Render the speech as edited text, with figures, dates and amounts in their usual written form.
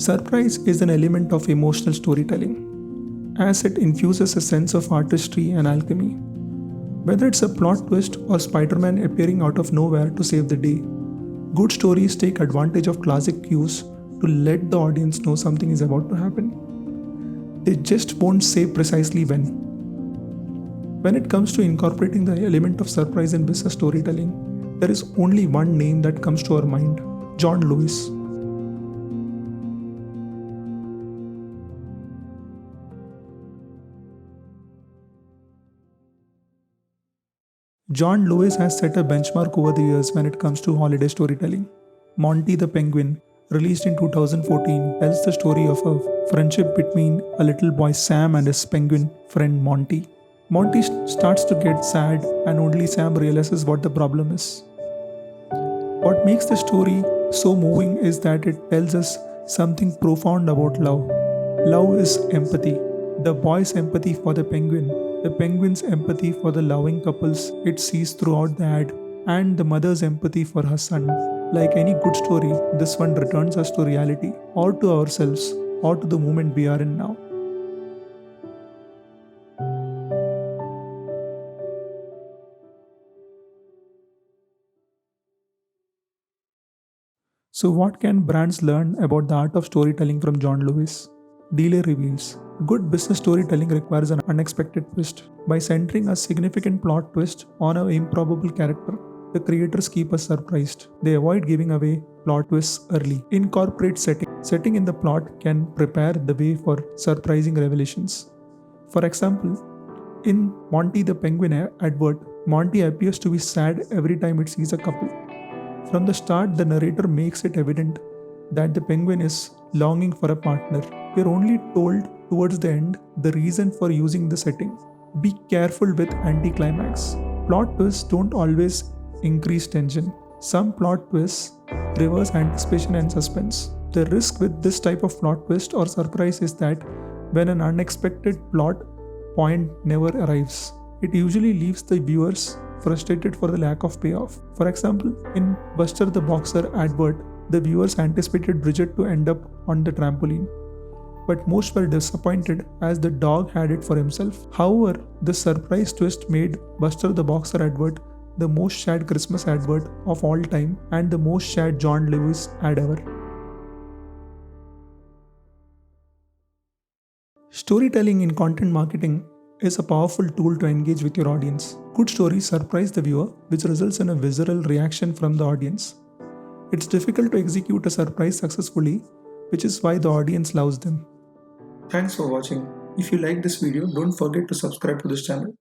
Surprise is an element of emotional storytelling, as it infuses a sense of artistry and alchemy. Whether it's a plot twist or Spider Man appearing out of nowhere to save the day, good stories take advantage of classic cues to let the audience know something is about to happen. They just won't say precisely when. When it comes to incorporating the element of surprise in business storytelling, there is only one name that comes to our mind: John Lewis. John Lewis has set a benchmark over the years when it comes to holiday storytelling. Monty the Penguin, released in 2014, tells the story of a friendship between a little boy Sam and his penguin friend Monty. Monty starts to get sad, and only Sam realizes what the problem is. What makes the story so moving is that it tells us something profound about love. Love is empathy. The boy's empathy for the penguin, the penguin's empathy for the loving couples it sees throughout the ad, and the mother's empathy for her son. Like any good story, this one returns us to reality, or to ourselves, or to the moment we are in now. So, what can brands learn about the art of storytelling from John Lewis? Delay reveals. Good business storytelling requires an unexpected twist. By centering a significant plot twist on an improbable character, the creators keep us surprised. They avoid giving away plot twists early. Incorporate setting. Setting in the plot can prepare the way for surprising revelations. For example, in Monty the Penguin advert, Monty appears to be sad every time it sees a couple. From the start, the narrator makes it evident that the penguin is longing for a partner. We are only told towards the end the reason for using the setting. Be careful with anticlimax. Plot twists don't always increase tension. Some plot twists reverse anticipation and suspense. The risk with this type of plot twist or surprise is that when an unexpected plot point never arrives, it usually leaves the viewers frustrated for the lack of payoff. For example, in Buster the Boxer advert, the viewers anticipated Bridget to end up on the trampoline, but most were disappointed as the dog had it for himself. However, the surprise twist made Buster the Boxer advert the most shared Christmas advert of all time and the most shared John Lewis ad ever. Storytelling in content marketing is a powerful tool to engage with your audience. Good stories surprise the viewer, which results in a visceral reaction from the audience. It's difficult to execute a surprise successfully, which is why the audience loves them. Thanks for watching. If you like this video, don't forget to subscribe to this channel.